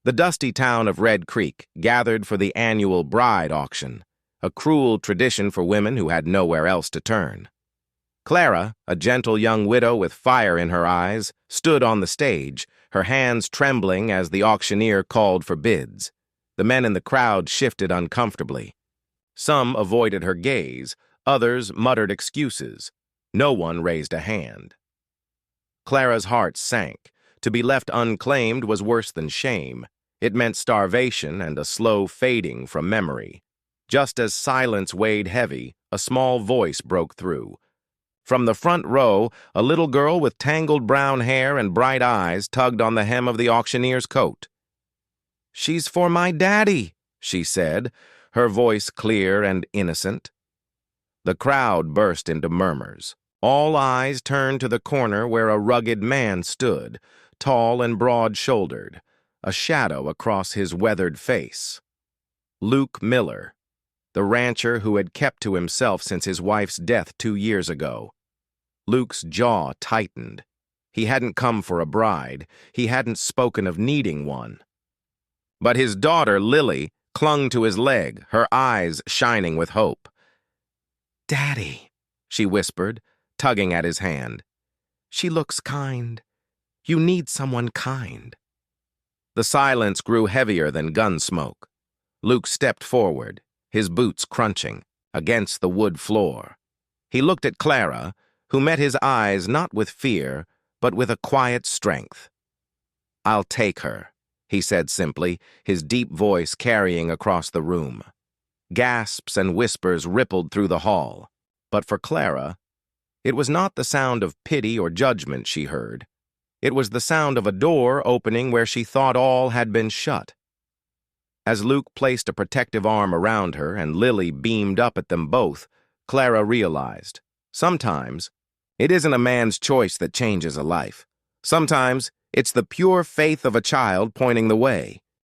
The dusty town of Red Creek gathered for the annual bride auction, a cruel tradition for women who had nowhere else to turn. Clara, a gentle young widow with fire in her eyes, stood on the stage, her hands trembling as the auctioneer called for bids. The men in the crowd shifted uncomfortably. Some avoided her gaze, others muttered excuses. No one raised a hand. Clara's heart sank. To be left unclaimed was worse than shame. It meant starvation and a slow fading from memory. Just as silence weighed heavy, a small voice broke through. From the front row, a little girl with tangled brown hair and bright eyes tugged on the hem of the auctioneer's coat. "She's for my daddy," she said, her voice clear and innocent. The crowd burst into murmurs. All eyes turned to the corner where a rugged man stood, tall and broad-shouldered, a shadow across his weathered face. Luke Miller, the rancher who had kept to himself since his wife's death 2 years ago. Luke's jaw tightened. He hadn't come for a bride. He hadn't spoken of needing one. But his daughter, Lily, clung to his leg, her eyes shining with hope. "Daddy," she whispered, tugging at his hand. "She looks kind. You need someone kind." The silence grew heavier than gun smoke. Luke stepped forward, his boots crunching, against the wood floor. He looked at Clara, who met his eyes not with fear, but with a quiet strength. "I'll take her," he said simply, his deep voice carrying across the room. Gasps and whispers rippled through the hall. But for Clara, it was not the sound of pity or judgment she heard. It was the sound of a door opening where she thought all had been shut. As Luke placed a protective arm around her and Lily beamed up at them both, Clara realized, sometimes, it isn't a man's choice that changes a life. Sometimes, it's the pure faith of a child pointing the way.